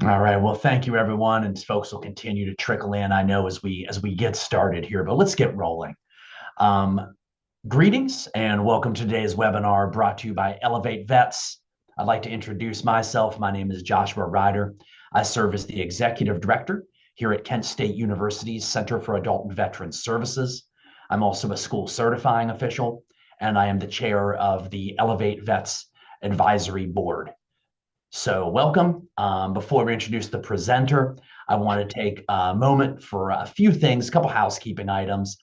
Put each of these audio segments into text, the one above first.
All right. Well, thank you, everyone, and folks will continue to trickle in. I know as we get started here, but let's get rolling. Um, Greetings and welcome to today's webinar brought to you by Elevate Vets. I'd like to introduce myself. My name is Joshua Ryder. I serve as the executive director here at Kent State University's Center for Adult and Veteran Services. I'm also a school certifying official, and I am the chair of the Elevate Vets Advisory Board. So welcome. Before we introduce the presenter, I want to take a moment for a few things, a couple housekeeping items.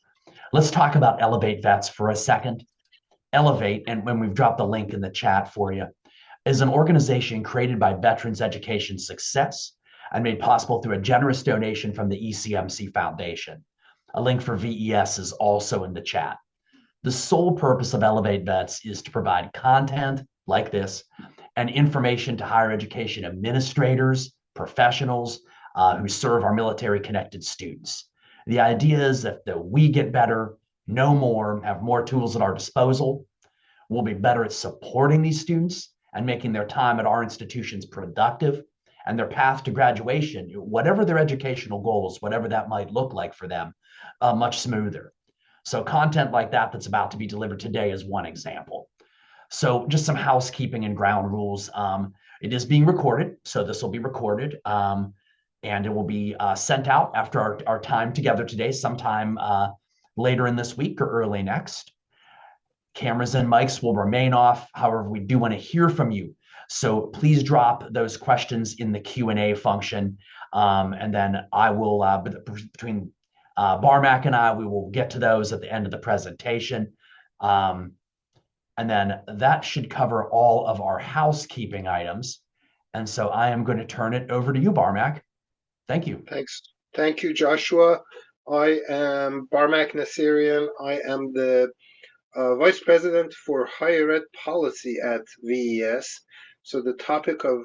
Let's talk about Elevate Vets for a second. Elevate, and when we've dropped the link in the chat for you, is an organization created by Veterans Education Success and made possible through a generous donation from the ECMC Foundation. A link for VES is also in the chat. The sole purpose of Elevate Vets is to provide content like this and information to higher education administrators, professionals who serve our military connected students. The idea is that we get better, know more, have more tools at our disposal, we'll be better at supporting these students and making their time at our institutions productive and their path to graduation, whatever their educational goals, whatever that might look like for them, much smoother. So content like that that's about to be delivered today is one example. So just some housekeeping and ground rules. It is being recorded, so this will be recorded, and it will be sent out after our time together today, sometime later in this week or early next. Cameras and mics will remain off. However, we do want to hear from you. So please drop those questions in the Q&A function, and then I will, between Barmack and I, we will get to those at the end of the presentation. And then that should cover all of our housekeeping items. And so I am going to turn it over to you, Barmack. Thank you. Thanks. Thank you, Joshua. I am Barmack Nassirian. I am the Vice President for Higher Ed Policy at VES. So the topic of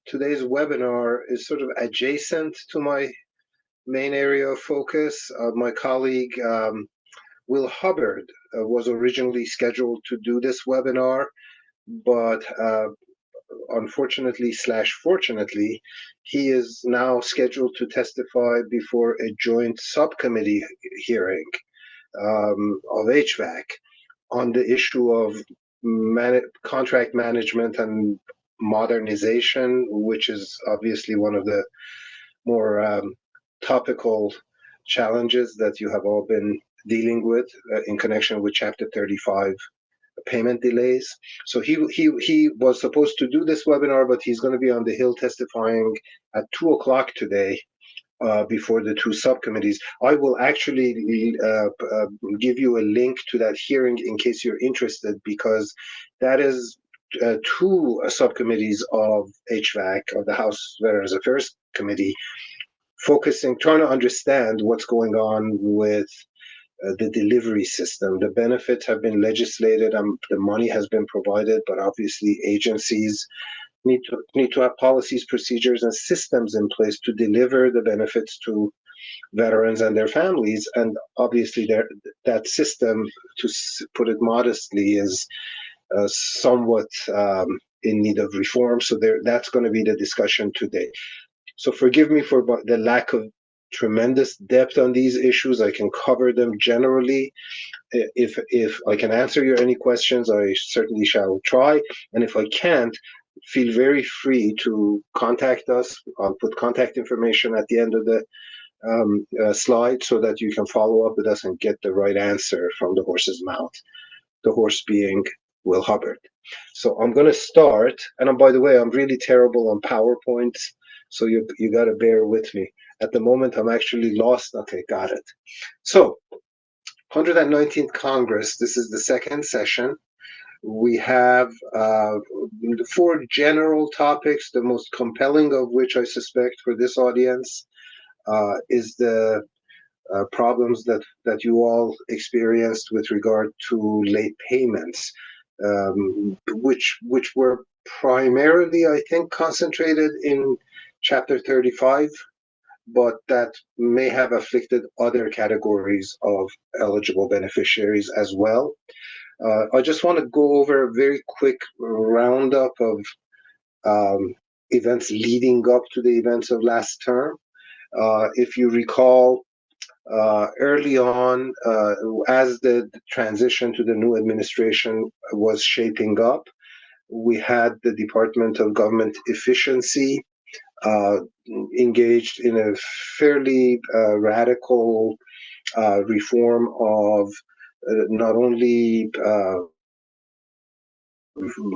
today's webinar is sort of adjacent to my main area of focus. My colleague, Will Hubbard, was originally scheduled to do this webinar, but unfortunately / fortunately, he is now scheduled to testify before a joint subcommittee hearing of HVAC on the issue of contract management and modernization, which is obviously one of the more topical challenges that you have all been dealing with in connection with Chapter 35 payment delays. So he was supposed to do this webinar, but he's going to be on the Hill testifying at 2:00 today before the two subcommittees. I will actually give you a link to that hearing in case you're interested, because that is two subcommittees of HVAC, of the House Veterans Affairs Committee, trying to understand what's going on with the delivery system. The benefits have been legislated and the money has been provided, but obviously agencies need to have policies, procedures, and systems in place to deliver the benefits to veterans and their families. And obviously that system, to put it modestly, is somewhat in need of reform. So that's going to be the discussion today. So forgive me for the lack of tremendous depth on these issues. I can cover them generally. If I can answer your any questions, I certainly shall try. And if I can't, feel very free to contact us. I'll put contact information at the end of the slide so that you can follow up with us and get the right answer from the horse's mouth. The horse being Will Hubbard. So I'm going to start. And by the way, I'm really terrible on PowerPoints, so you got to bear with me. At the moment, I'm actually lost. Okay, got it. So 119th Congress, this is the second session. We have 4 general topics, the most compelling of which I suspect for this audience is the problems that you all experienced with regard to late payments, which were primarily, I think, concentrated in Chapter 35, but that may have afflicted other categories of eligible beneficiaries as well. I just want to go over a very quick roundup of events leading up to the events of last term. If you recall, early on, as the transition to the new administration was shaping up, we had the Department of Government Efficiency uh, engaged in a fairly radical reform of not only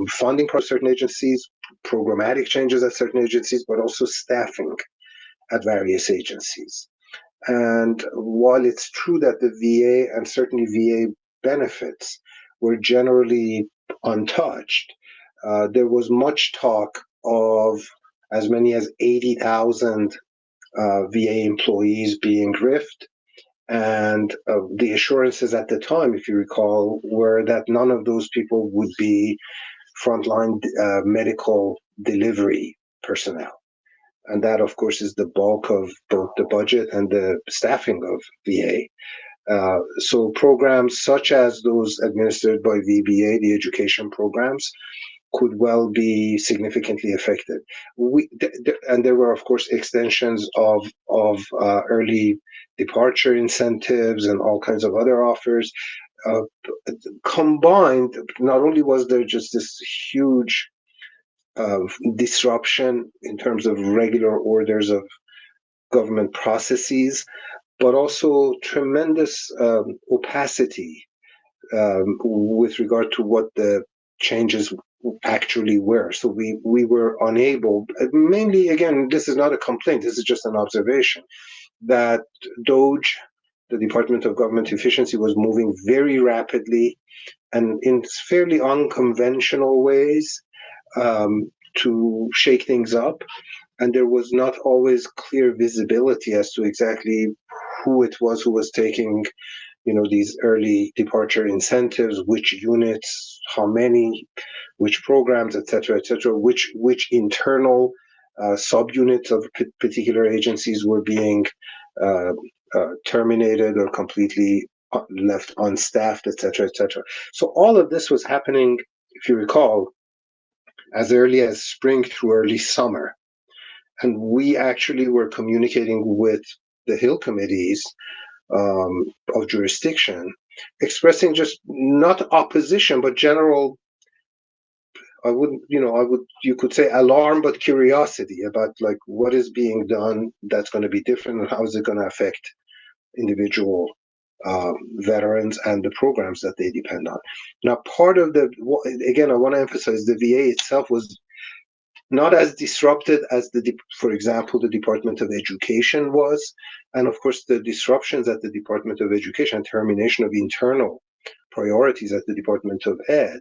funding for certain agencies, programmatic changes at certain agencies, but also staffing at various agencies. And while it's true that the VA and certainly VA benefits were generally untouched, there was much talk of as many as 80,000 VA employees being riffed. And the assurances at the time, if you recall, were that none of those people would be frontline medical delivery personnel. And that, of course, is the bulk of both the budget and the staffing of VA. So programs such as those administered by VBA, the education programs, could well be significantly affected. And there were, of course, extensions of early departure incentives and all kinds of other offers. Uh, Combined, not only was there just this huge disruption in terms of regular orders of government processes, but also tremendous opacity with regard to what the changes actually were. So we were unable, mainly, again, this is not a complaint, this is just an observation, that DOGE, the Department of Government Efficiency, was moving very rapidly and in fairly unconventional ways to shake things up. And there was not always clear visibility as to exactly who it was who was taking, these early departure incentives, which units, how many, which programs, et cetera, which internal subunits of particular agencies were being uh, terminated or completely left unstaffed, et cetera, et cetera. So all of this was happening, if you recall, as early as spring through early summer. And we actually were communicating with the Hill committees of jurisdiction, expressing just not opposition, but general, you could say alarm, but curiosity about like what is being done that's going to be different and how is it going to affect individual veterans and the programs that they depend on. Now, part of again, I want to emphasize the VA itself was not as disrupted as for example, the Department of Education was. And of course, the disruptions at the Department of Education, termination of internal priorities at the Department of Ed,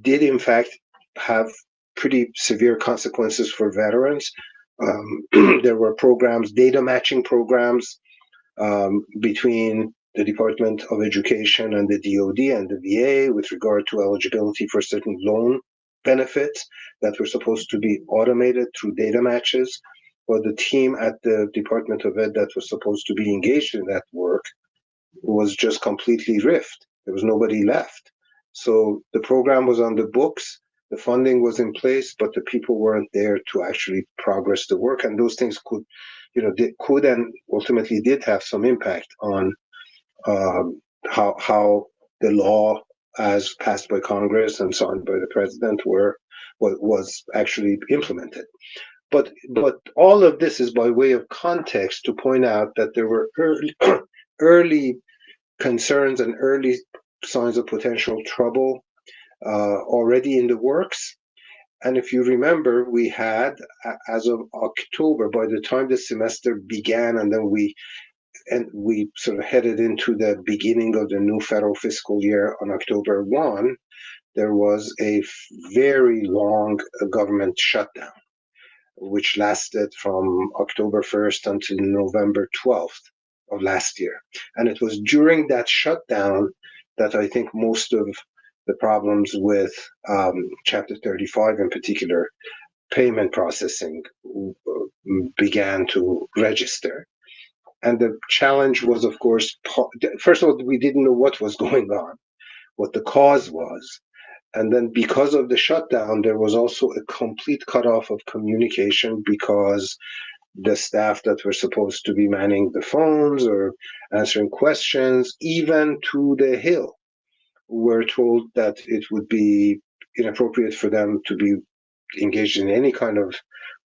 did in fact have pretty severe consequences for veterans. There were programs, data matching programs between the Department of Education and the DoD and the VA with regard to eligibility for certain loan benefits that were supposed to be automated through data matches. But the team at the Department of Ed that was supposed to be engaged in that work was just completely riffed. There was nobody left. So the program was on the books, the funding was in place, but the people weren't there to actually progress the work. And those things could and ultimately did have some impact on how the law as passed by Congress and signed by the president was actually implemented. But all of this is by way of context to point out that there were early concerns and early signs of potential trouble already in the works. And if you remember, we had, as of October, by the time the semester began, and then we sort of headed into the beginning of the new federal fiscal year on October 1, there was a very long government shutdown, which lasted from October 1st until November 12th of last year. And it was during that shutdown that I think most of the problems with Chapter 35 in particular, payment processing, began to register. And the challenge was, of course, first of all, we didn't know what was going on, what the cause was. And then because of the shutdown, there was also a complete cutoff of communication because the staff that were supposed to be manning the phones or answering questions, even to the Hill, were told that it would be inappropriate for them to be engaged in any kind of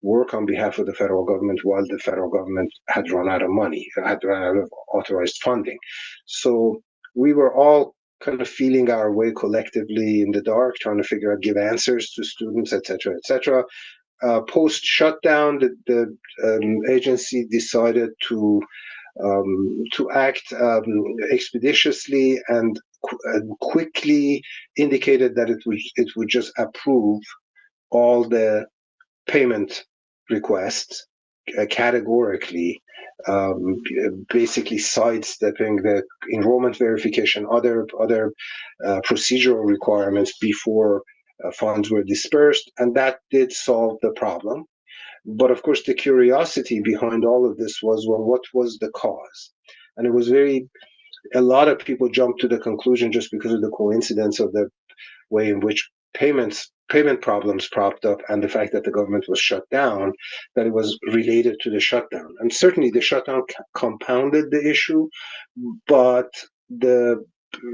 work on behalf of the federal government while the federal government had run out of money, had run out of authorized funding. So we were all kind of feeling our way collectively in the dark, trying to figure out, give answers to students, et cetera, et cetera. Post shutdown, the agency decided to act expeditiously and quickly indicated that it would just approve all the payment requests categorically, basically sidestepping the enrollment verification, other procedural requirements before funds were dispersed, and that did solve the problem. But of course, the curiosity behind all of this was, well, what was the cause? And it was a lot of people jumped to the conclusion just because of the coincidence of the way in which payment problems propped up and the fact that the government was shut down, that it was related to the shutdown. And certainly the shutdown compounded the issue, but the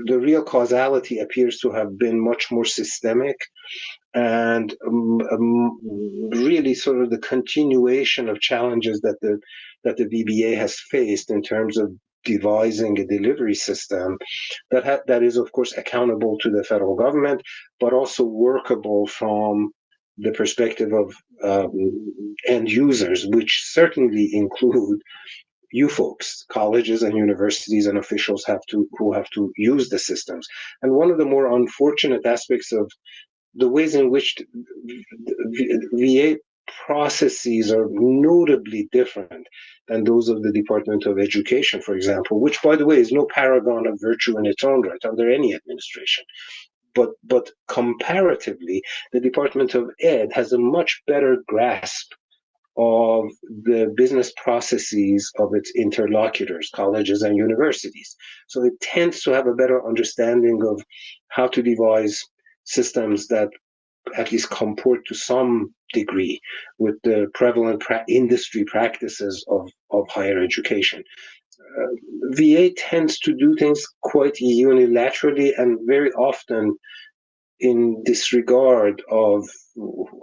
real causality appears to have been much more systemic and really sort of the continuation of challenges that the VBA has faced in terms of devising a delivery system that is, of course, accountable to the federal government, but also workable from the perspective of end users, which certainly include you folks, colleges and universities and officials who have to use the systems. And one of the more unfortunate aspects of the ways in which VA processes are notably different than those of the Department of Education, for example, which, by the way, is no paragon of virtue in its own right under any administration. But comparatively, the Department of Ed has a much better grasp of the business processes of its interlocutors, colleges and universities. So it tends to have a better understanding of how to devise systems that at least comport to some degree with the prevalent industry practices of higher education. VA tends to do things quite unilaterally and very often in disregard of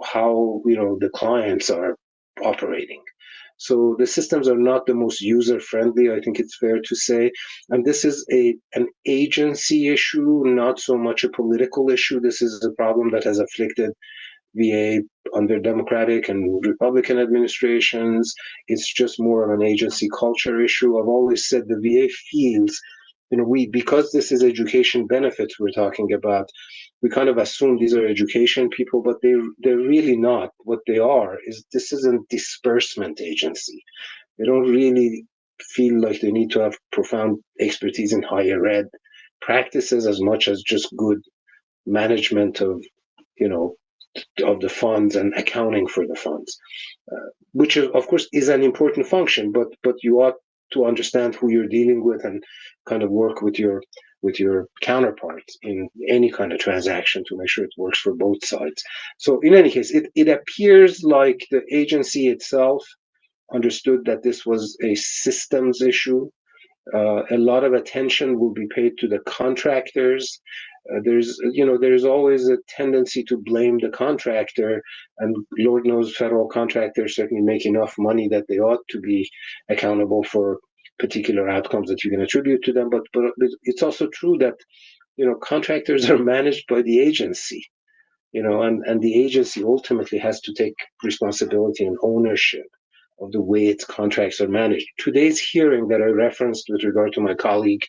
how the clients are operating. So the systems are not the most user friendly, I think it's fair to say. And this is an agency issue, not so much a political issue. This is a problem that has afflicted VA under Democratic and Republican administrations. It's just more of an agency culture issue. I've always said the VA feels, because this is education benefits we're talking about, we kind of assume these are education people, but they're really not. What they are is this is a disbursement agency. They don't really feel like they need to have profound expertise in higher ed practices as much as just good management you know, of the funds and accounting for the funds, which of course is an important function, but you ought to understand who you're dealing with and kind of work with your counterparts in any kind of transaction to make sure it works for both sides. So in any case, it appears like the agency itself understood that this was a systems issue. A lot of attention will be paid to the contractors. There's always a tendency to blame the contractor, and Lord knows federal contractors certainly make enough money that they ought to be accountable for particular outcomes that you can attribute to them. But it's also true that contractors are managed by the agency, and the agency ultimately has to take responsibility and ownership of the way its contracts are managed. Today's hearing that I referenced with regard to my colleague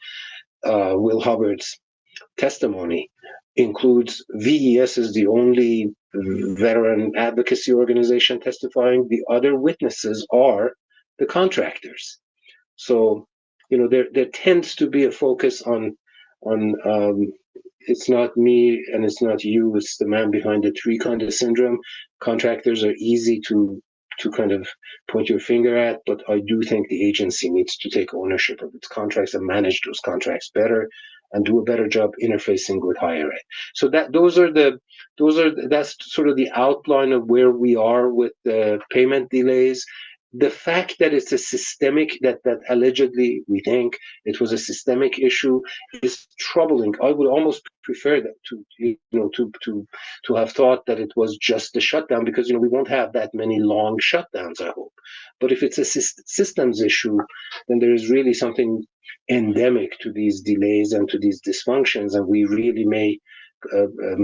Will Hubbard's testimony includes VES is the only veteran advocacy organization testifying. The other witnesses are the contractors. So, there tends to be a focus on it's not me and it's not you, it's the man behind the tree kind of syndrome. Contractors are easy to kind of point your finger at, but I do think the agency needs to take ownership of its contracts and manage those contracts better and do a better job interfacing with higher ed. So that's sort of the outline of where we are with the payment delays. The fact that it's a systemic, that allegedly we think it was a systemic issue, is troubling. I would almost prefer that to have thought that it was just the shutdown, because we won't have that many long shutdowns, I hope. But if it's a systems issue, then there is really something endemic to these delays and to these dysfunctions, and we really may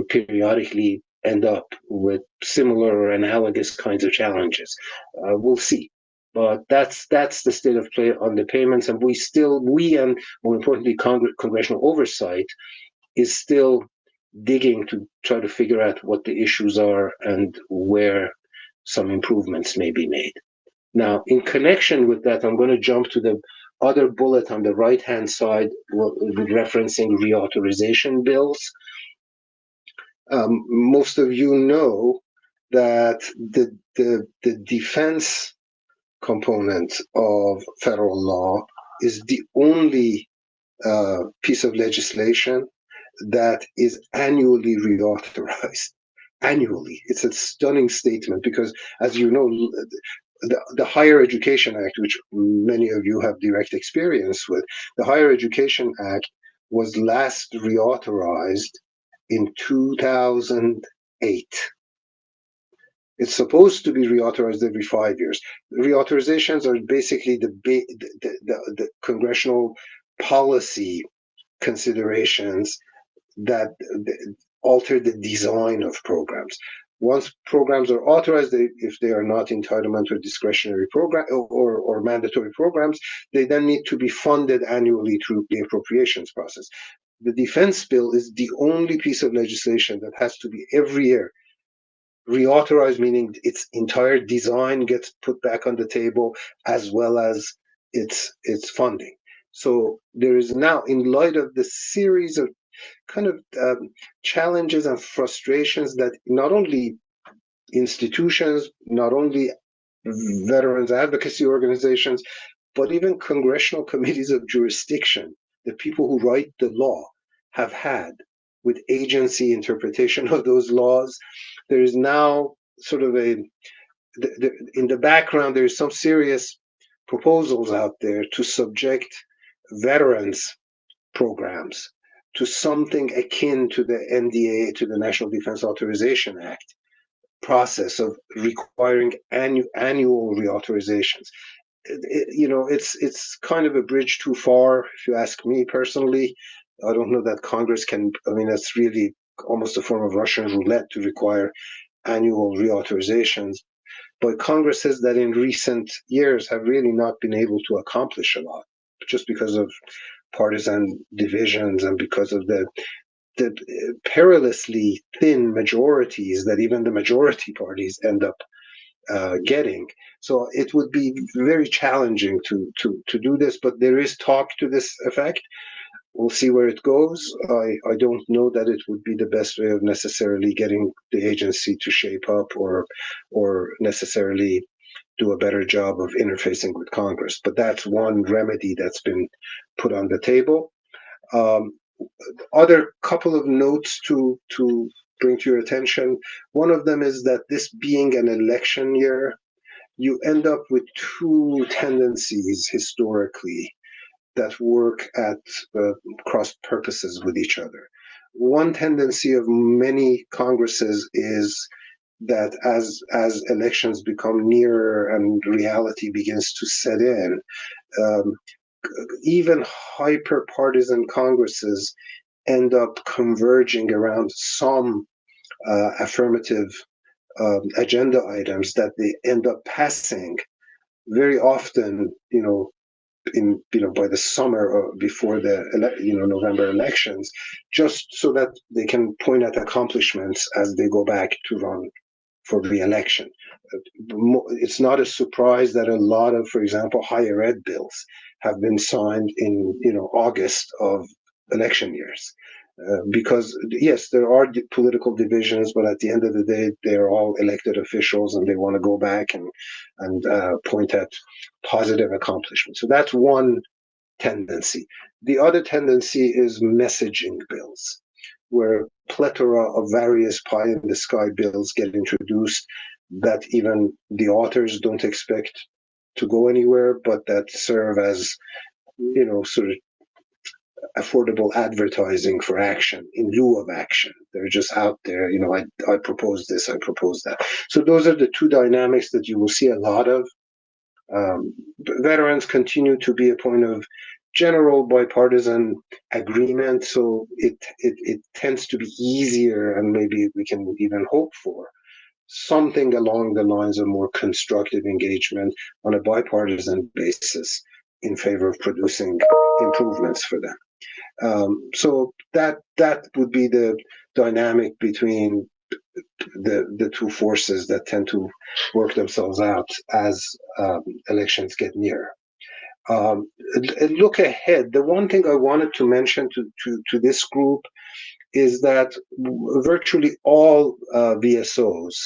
periodically end up with similar or analogous kinds of challenges. We'll see. But that's the state of play on the payments, and we and more importantly, congressional oversight is still digging to try to figure out what the issues are and where some improvements may be made. Now, in connection with that, I'm going to jump to the other bullet on the right-hand side with referencing reauthorization bills. Most of you know that the defense component of federal law is the only piece of legislation that is annually reauthorized. Annually. It's a stunning statement because, as you know, the Higher Education Act, which many of you have direct experience with, the Higher Education Act was last reauthorized in 2008. It's supposed to be reauthorized every 5 years. Reauthorizations are basically the congressional policy considerations that alter the design of programs. Once programs are authorized, if they are not entitlement or discretionary program or mandatory programs, they then need to be funded annually through the appropriations process. The defense bill is the only piece of legislation that has to be every year reauthorized, meaning its entire design gets put back on the table as well as its funding. So there is now, in light of the series of kind of challenges and frustrations that not only institutions, not only veterans advocacy organizations, but even congressional committees of jurisdiction, the people who write the law, have had with agency interpretation of those laws. There is now sort of in the background, there's some serious proposals out there to subject veterans programs to something akin to the NDA, to the National Defense Authorization Act process of requiring annual reauthorizations. It's kind of a bridge too far, if you ask me personally. I don't know that Congress can. I mean, that's really almost a form of Russian roulette to require annual reauthorizations. But Congresses that in recent years have really not been able to accomplish a lot, just because of partisan divisions and because of the perilously thin majorities that even the majority parties end up getting. So it would be very challenging to do this, but there is talk to this effect. We'll see where it goes. I don't know that it would be the best way of necessarily getting the agency to shape up or necessarily do a better job of interfacing with Congress. But that's one remedy that's been put on the table. Other couple of notes to bring to your attention. One of them is that this being an election year, you end up with two tendencies historically that work at cross purposes with each other. One tendency of many Congresses is that as elections become nearer and reality begins to set in, um, even hyper-partisan Congresses end up converging around some affirmative agenda items that they end up passing very often, by the summer or before the November elections, just so that they can point at accomplishments as they go back to run for re-election. It's not a surprise that a lot of, for example, higher ed bills have been signed in August of election years. Because yes, there are political divisions, but at the end of the day, they're all elected officials, and they want to go back and point at positive accomplishments. So that's one tendency. The other tendency is messaging bills, where plethora of various pie in the sky bills get introduced that even the authors don't expect to go anywhere, but that serve as, sort of affordable advertising for action in lieu of action. They're just out there, I propose this, I propose that. So those are the two dynamics that you will see a lot of. Veterans continue to be a point of general bipartisan agreement, so it tends to be easier, and maybe we can even hope for something along the lines of more constructive engagement on a bipartisan basis in favor of producing improvements for them. So that would be the dynamic between the two forces that tend to work themselves out as elections get nearer. Look ahead. The one thing I wanted to mention to this group is that virtually all VSOs,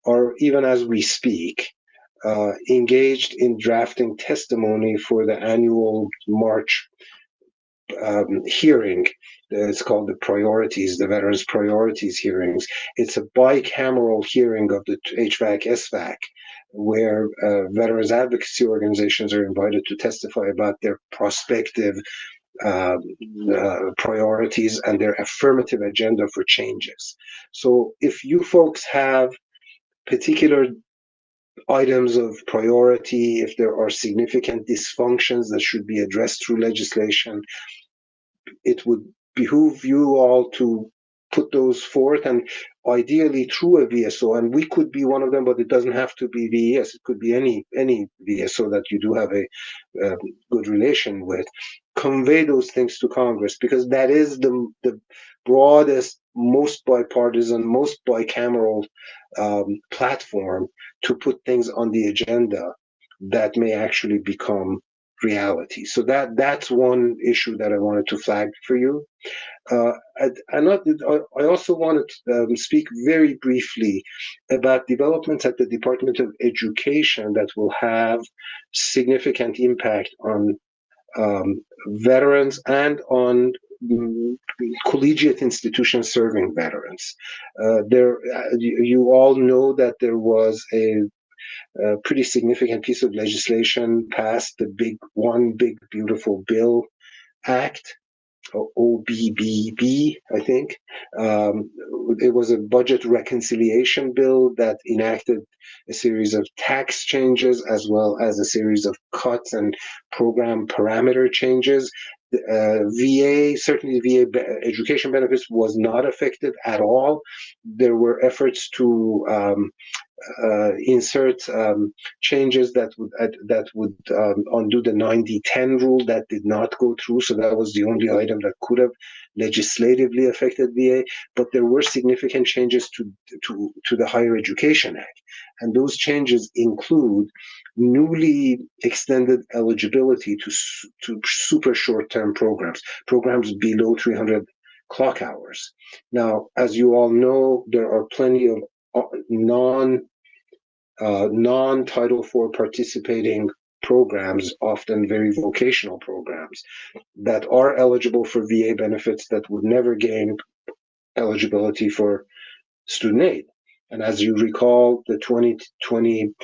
or even as we speak, engaged in drafting testimony for the annual March hearing. It's called the Veterans Priorities Hearings. It's a bicameral hearing of the HVAC, SVAC, where veterans advocacy organizations are invited to testify about their prospective priorities and their affirmative agenda for changes. So if you folks have particular items of priority, if there are significant dysfunctions that should be addressed through legislation, it would behoove you all to put those forth, and ideally through a VSO. And we could be one of them, but it doesn't have to be VES. It could be any VSO that you do have a good relation with. Convey those things to Congress, because that is the broadest, most bipartisan, most bicameral platform to put things on the agenda that may actually become reality. So that's one issue that I wanted to flag for you. I also wanted to speak very briefly about developments at the Department of Education that will have significant impact on veterans and on collegiate institutions serving veterans. You all know that there was a pretty significant piece of legislation passed, the One Big Beautiful Bill Act, OBBB, I think. It was a budget reconciliation bill that enacted a series of tax changes as well as a series of cuts and program parameter changes. Certainly VA education benefits was not affected at all. There were efforts to insert changes that would undo the 90-10 rule. That did not go through, so that was the only item that could have legislatively affected VA. But there were significant changes to the Higher Education Act, and those changes include newly extended eligibility to super short-term programs below 300 clock hours. Now, as you all know, there are plenty of non-Title IV participating programs, often very vocational programs, that are eligible for VA benefits that would never gain eligibility for student aid. And as you recall, the 2020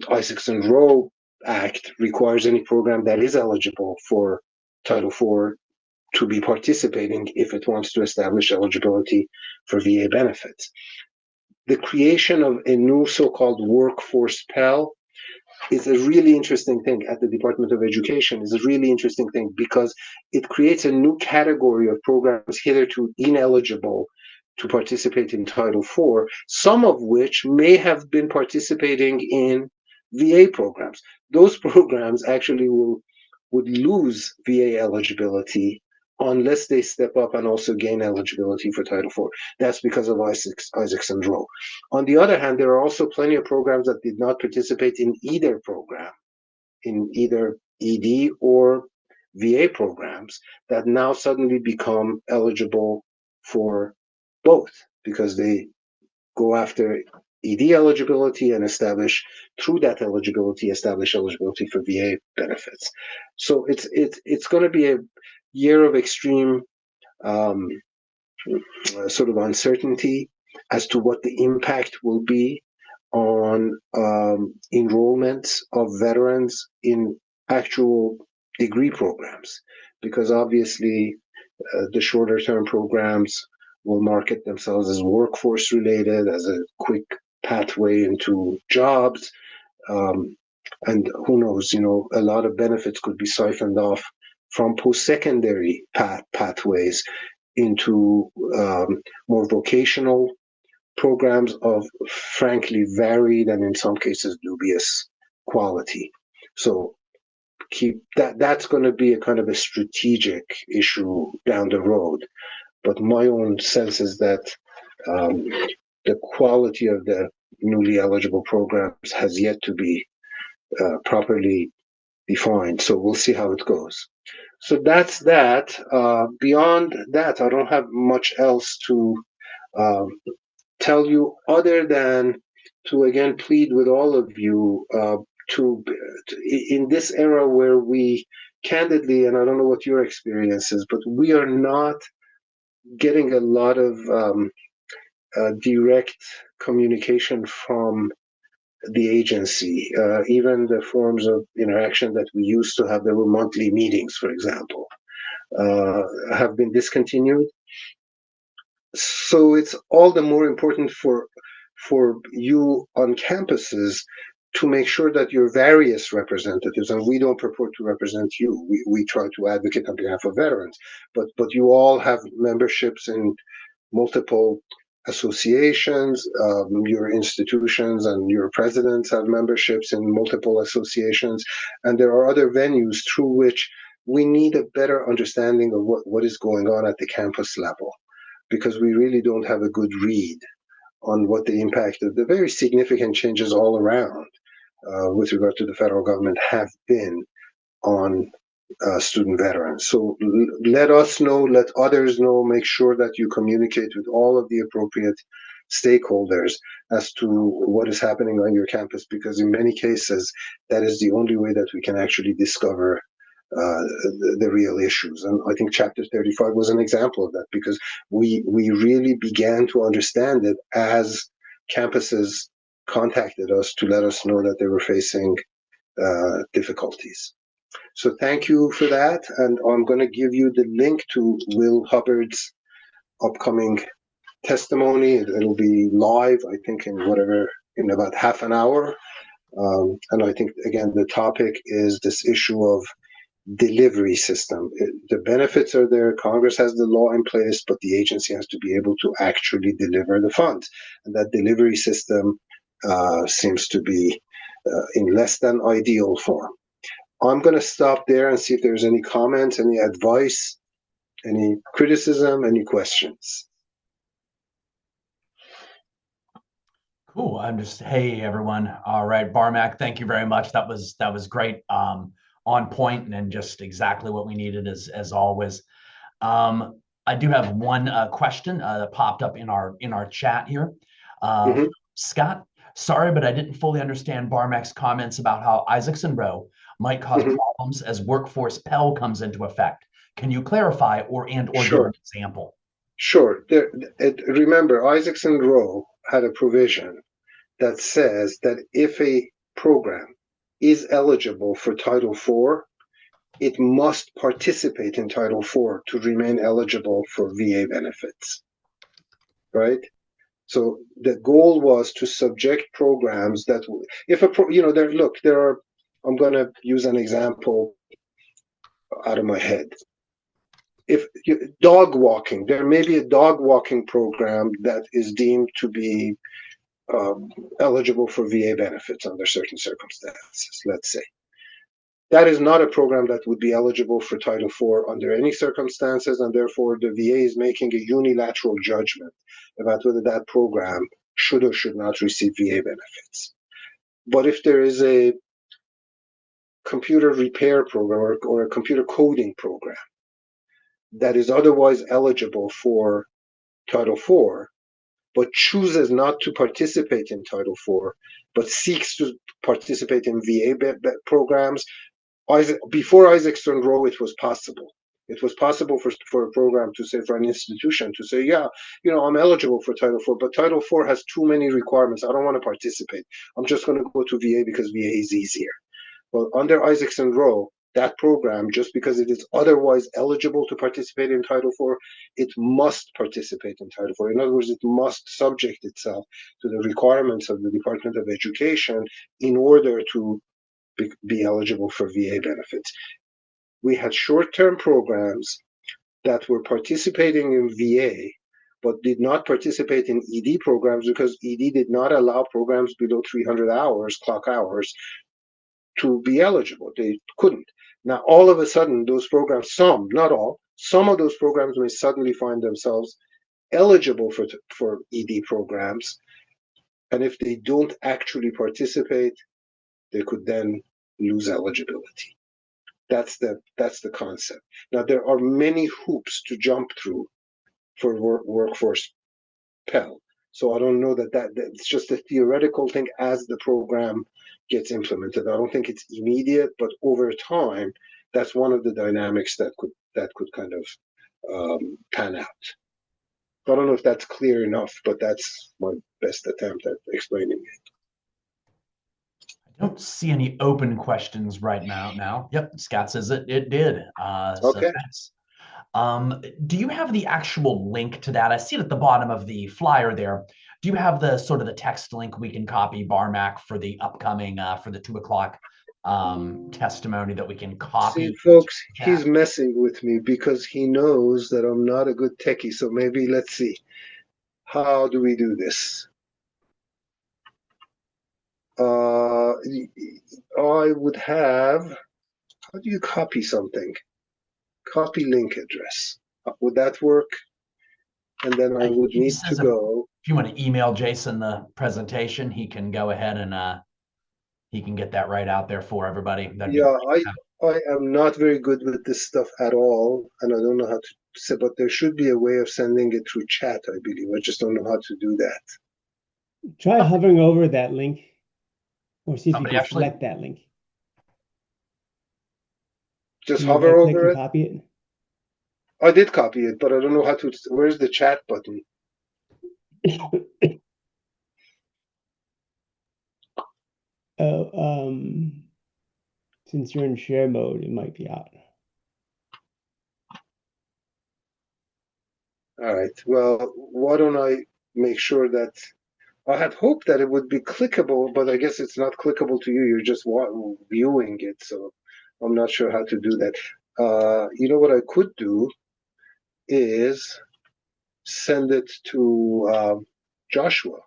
Isaacson-Rowe Act requires any program that is eligible for Title IV to be participating if it wants to establish eligibility for VA benefits. The creation of a new so-called workforce Pell is a really interesting thing at the Department of Education, is a really interesting thing because it creates a new category of programs hitherto ineligible to participate in Title IV, some of which may have been participating in VA programs. Those programs actually would lose VA eligibility unless they step up and also gain eligibility for Title IV. That's because of Isaacson-Rowe. On the other hand, there are also plenty of programs that did not participate in either program, in either ED or VA programs, that now suddenly become eligible for both because they go after ED eligibility and through that eligibility, establish eligibility for VA benefits. So it's going to be a year of extreme um, sort of uncertainty as to what the impact will be on enrollments of veterans in actual degree programs, because obviously the shorter term programs will market themselves as workforce related, as a quick pathway into jobs. Um, and who knows, a lot of benefits could be siphoned off from post-secondary pathways into more vocational programs of frankly varied and in some cases dubious quality. So keep that's going to be a kind of a strategic issue down the road. But my own sense is that um, the quality of the newly eligible programs has yet to be properly defined. So we'll see how it goes. So that's that. Beyond that, I don't have much else to um, tell you other than to again plead with all of you to in this era where we candidly, and I don't know what your experience is, but we are not getting a lot of direct communication from the agency. Even the forms of interaction that we used to have, there were monthly meetings, for example, have been discontinued. So it's all the more important for you on campuses to make sure that your various representatives, and we don't purport to represent you, we try to advocate on behalf of veterans, but you all have memberships in multiple associations, your institutions and your presidents have memberships in multiple associations, and there are other venues through which we need a better understanding of what is going on at the campus level, because we really don't have a good read on what the impact of the very significant changes all around with regard to the federal government have been on student veterans. So let us know, let others know, make sure that you communicate with all of the appropriate stakeholders as to what is happening on your campus, because in many cases, that is the only way that we can actually discover the real issues. And I think Chapter 35 was an example of that, because we really began to understand it as campuses contacted us to let us know that they were facing difficulties. So thank you for that. And I'm going to give you the link to Will Hubbard's upcoming testimony. It'll be live, I think, in about half an hour. And I think, again, the topic is this issue of delivery system. The benefits are there. Congress has the law in place, but the agency has to be able to actually deliver the funds. And that delivery system seems to be in less than ideal form. I'm going to stop there and see if there's any comments, any advice, any criticism, any questions. Cool. Hey everyone. All right, Barmac, thank you very much. That was great. On point and just exactly what we needed as always. I do have one question that popped up in our chat here. Mm-hmm. Scott, sorry, but I didn't fully understand Barmac's comments about how Isaacson Row might cause Mm-hmm. problems as workforce Pell comes into effect. Can you clarify or give Sure, an example? sure. Remember, Isaacson Row had a provision that says that if a program is eligible for Title IV, it must participate in Title IV to remain eligible for VA benefits, right? So the goal was to subject programs that, if there are, I'm going to use an example out of my head. If dog walking, there may be a dog walking program that is deemed to be um, eligible for VA benefits under certain circumstances, let's say. That is not a program that would be eligible for Title IV under any circumstances, and therefore the VA is making a unilateral judgment about whether that program should or should not receive VA benefits. But if there is a computer repair program or a computer coding program that is otherwise eligible for Title IV, but chooses not to participate in Title IV, but seeks to participate in VA programs. Before Isaacson Roe, it was possible. It was possible for a program to say, for an institution to say, yeah, I'm eligible for Title IV, but Title IV has too many requirements. I don't want to participate. I'm just going to go to VA because VA is easier. Well, under Isaacson Roe, that program, just because it is otherwise eligible to participate in Title IV, it must participate in Title IV. In other words, it must subject itself to the requirements of the Department of Education in order to be eligible for VA benefits. We had short-term programs that were participating in VA, but did not participate in ED programs because ED did not allow programs below 300 hours, clock hours, to be eligible. They couldn't. Now, all of a sudden, those programs, some, not all, some of those programs may suddenly find themselves eligible for ED programs. And if they don't actually participate, they could then lose eligibility. That's the concept. Now, there are many hoops to jump through for workforce Pell. So I don't know that it's just a theoretical thing as the program gets implemented. I don't think it's immediate, but over time, that's one of the dynamics that could kind of pan out. I don't know if that's clear enough, but that's my best attempt at explaining it. I don't see any open questions right now. Yep, Scott says it did. So Okay. thanks. Do you have the actual link to that? I see it at the bottom of the flyer there. Do you have the sort of the text link we can copy, Barmac, for the upcoming for the 2 o'clock testimony that we can See, copy into folks, the chat? he's messing with me because he knows that I'm not a good techie. So maybe let's see. How do we do this? I would have. How do you copy something? Copy link address. Would that work? And then I would He need to says go. if you want to email Jason the presentation, he can go ahead and he can get that right out there for everybody. That'd be Yeah, I great. I am not very good with this stuff at all, and I don't know how to say. But there should be a way of sending it through chat. I believe. I just don't know how to do that. Try hovering over that link, or see if you Somebody can actually, select that link. Just Can you hover right click over and it. copy it? I did copy it, but I don't know how to. Where's the chat button? Oh, since you're in share mode, it might be out. All right. Well, why don't I make sure that I had hoped that it would be clickable, but I guess it's not clickable to you. You're just viewing it, so I'm not sure how to do that. You know what I could do is send it to Joshua.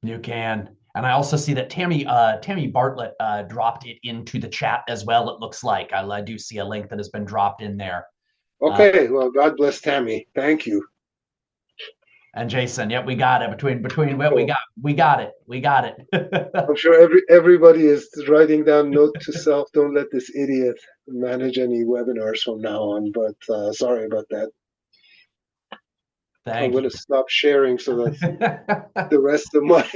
you can. And I also see that Tammy Bartlett dropped it into the chat as well. It looks like I do see a link that has been dropped in there. Uh, Okay, well, God bless Tammy. Thank you. and Jason, yep, we got it. Between what Cool. we got it. We got it. I'm sure everybody is writing down note to self. Don't let this idiot manage any webinars from now on. But sorry about that. I'm Thank going you. to stop sharing so that the rest of my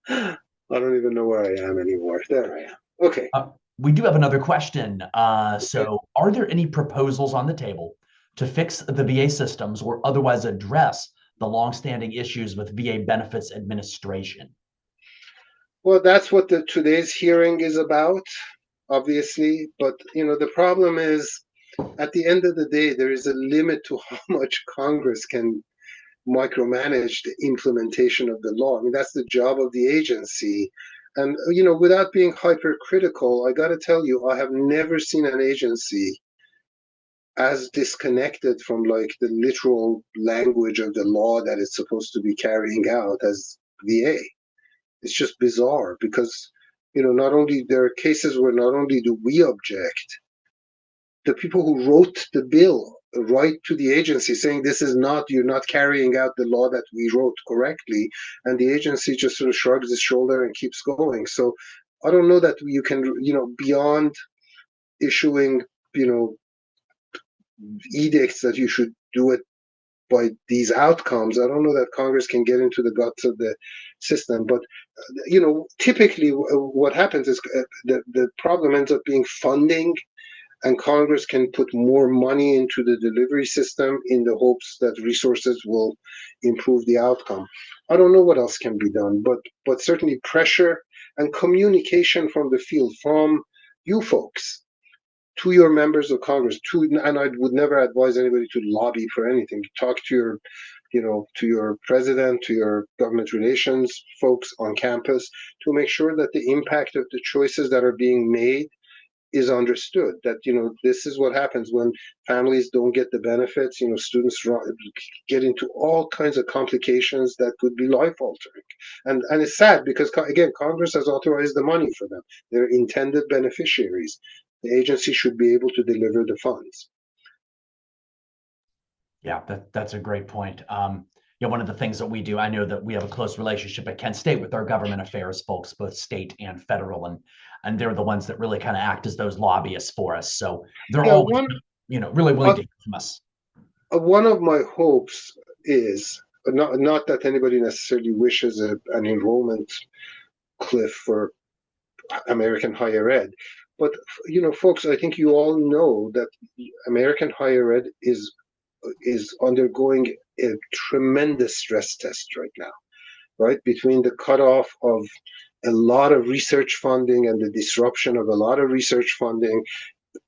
I don't even know where I am anymore. There I am. Okay. We do have another question. Okay. So, are there any proposals on the table to fix the VA systems or otherwise address the longstanding issues with VA benefits administration? Well, that's what today's hearing is about, obviously. But the problem is, at the end of the day, there is a limit to how much Congress can micromanage the implementation of the law. I mean, that's the job of the agency. And without being hypercritical, I got to tell you, I have never seen an agency as disconnected from like the literal language of the law that it's supposed to be carrying out as VA. It's just bizarre because not only there are cases where not only do we object, the people who wrote the bill write to the agency saying you're not carrying out the law that we wrote correctly, and the agency just sort of shrugs its shoulder and keeps going. So I don't know that you can beyond issuing you know edicts that you should do it by these outcomes. I don't know that Congress can get into the guts of the system, but typically what happens is the problem ends up being funding, and Congress can put more money into the delivery system in the hopes that resources will improve the outcome. I don't know what else can be done, but certainly pressure and communication from the field, from you folks to your members of Congress, and I would never advise anybody to lobby for anything. Talk to your president, to your government relations folks on campus, to make sure that the impact of the choices that are being made is understood. That this is what happens when families don't get the benefits. Students get into all kinds of complications that could be life altering, and it's sad because again, Congress has authorized the money for them. They're intended beneficiaries. The agency should be able to deliver the funds. Yeah, that's a great point. One of the things that we do, I know that we have a close relationship at Kent State with our government affairs folks, both state and federal, and they're the ones that really kind of act as those lobbyists for us. So they're always, really willing to hear from us. One of my hopes is not that anybody necessarily wishes an enrollment cliff for American higher ed, but folks, I think you all know that American higher ed is undergoing a tremendous stress test right now, right? Between the cutoff of a lot of research funding and the disruption of a lot of research funding,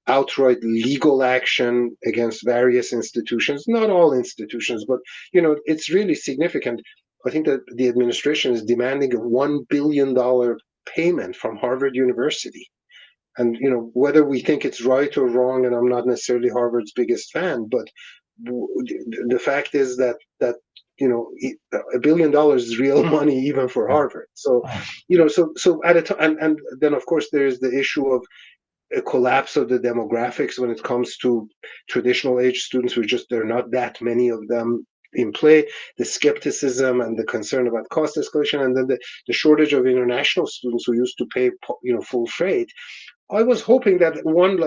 outright legal action against various institutions, not all institutions, but it's really significant. I think that the administration is demanding a $1 billion payment from Harvard University. And whether we think it's right or wrong, and I'm not necessarily Harvard's biggest fan, but the fact is that $1 billion is real money even for Harvard. So so at a time, and then of course there's the issue of a collapse of the demographics when it comes to traditional age students. There are not that many of them in play. The skepticism and the concern about cost escalation, and then the shortage of international students who used to pay full freight. I was hoping that one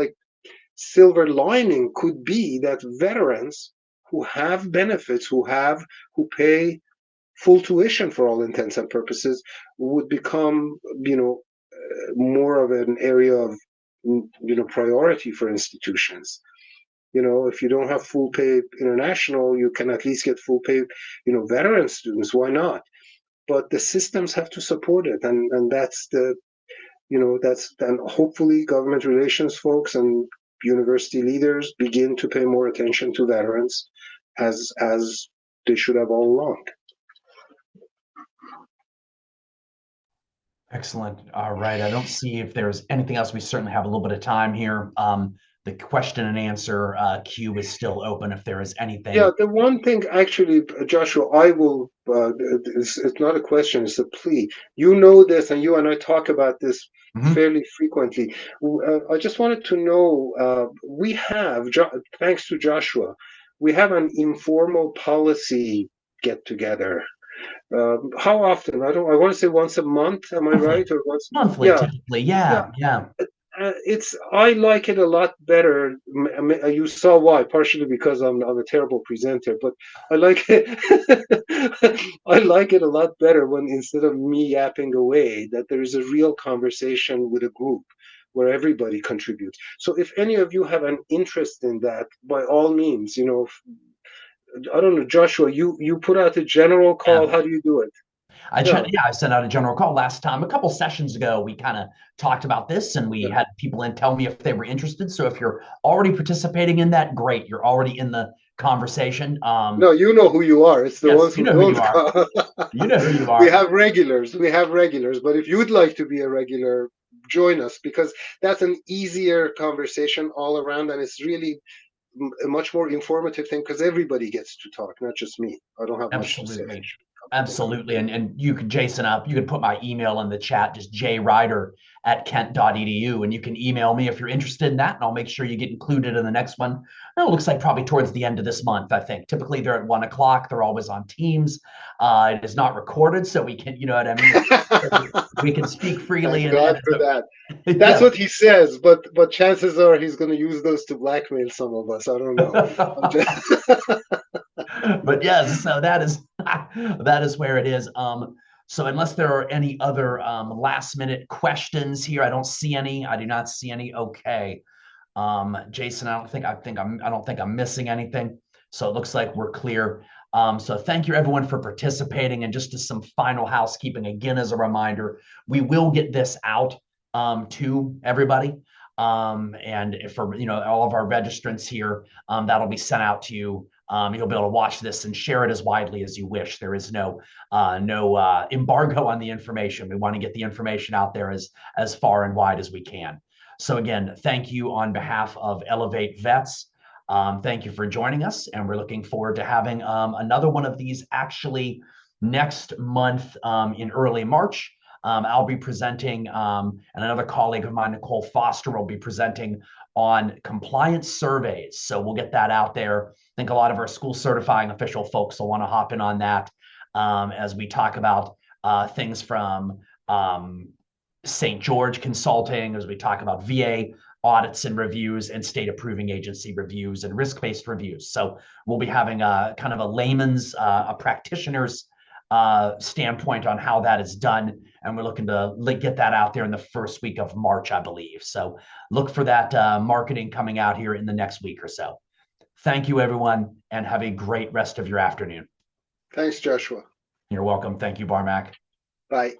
silver lining could be that veterans who have benefits, who pay full tuition for all intents and purposes, would become more of an area of priority for institutions. If you don't have full pay international, you can at least get full pay veteran students. Why not? But the systems have to support it, and that's and hopefully government relations folks and university leaders begin to pay more attention to veterans as they should have all along. Excellent. All right. I don't see if there's anything else. We certainly have a little bit of time here. The question and answer queue is still open if there is anything. Yeah, the one thing actually, Joshua, I will, it's not a question, it's a plea. You know this, and you and I talk about this fairly frequently. I just wanted to know, we have, thanks to Joshua, we have an informal policy get together. How often? I want to say once a month. Am I right? Or once monthly, typically. Yeah. I like it a lot better. You saw why, partially because I'm a terrible presenter, but I like it. I like it a lot better when, instead of me yapping away, that there is a real conversation with a group where everybody contributes. So if any of you have an interest in that, by all means, I don't know, Joshua, you put out a general call. How do you do it? I sent out a general call last time. A couple sessions ago, we kind of talked about this, and we had people in tell me if they were interested. So if you're already participating in that, great. You're already in the conversation. No, you know who you are. It's the ones who don't. You know who you are. We have regulars, but if you'd like to be a regular, join us, because that's an easier conversation all around, and it's really a much more informative thing because everybody gets to talk, not just me. I don't have much to say. Absolutely. And you could, Jason, you could put my email in the chat, just jryder@kent.edu, and you can email me if you're interested in that, and I'll make sure you get included in the next one. It looks like probably towards the end of this month, I think. Typically they're at 1:00. They're always on Teams. It is not recorded, so we can, you know what I mean? We can speak freely. Thank God for that. That's what he says, but chances are he's going to use those to blackmail some of us. I don't know. But yes, so that is that is where it is. So unless there are any other last minute questions here, I don't see any. I do not see any. Okay. Jason, I don't think I'm missing anything. So it looks like we're clear. So thank you everyone for participating. And just as some final housekeeping, again, as a reminder, we will get this out to everybody. And for all of our registrants here, that'll be sent out to you. You'll be able to watch this and share it as widely as you wish. There is no embargo on the information. We want to get the information out there as far and wide as we can. So again, thank you on behalf of Elevate Vets. Thank you for joining us, and we're looking forward to having another one of these actually next month in early March. I'll be presenting, and another colleague of mine, Nicole Foster, will be presenting on compliance surveys. So we'll get that out there. I think a lot of our school certifying official folks will want to hop in on that as we talk about things from St. George Consulting, as we talk about VA audits and reviews and state approving agency reviews and risk-based reviews. So we'll be having a kind of a layman's, a practitioner's standpoint on how that is done. And we're looking to get that out there in the first week of March, I believe. So look for that marketing coming out here in the next week or so. Thank you, everyone, and have a great rest of your afternoon. Thanks, Joshua. You're welcome. Thank you, Barmac. Bye.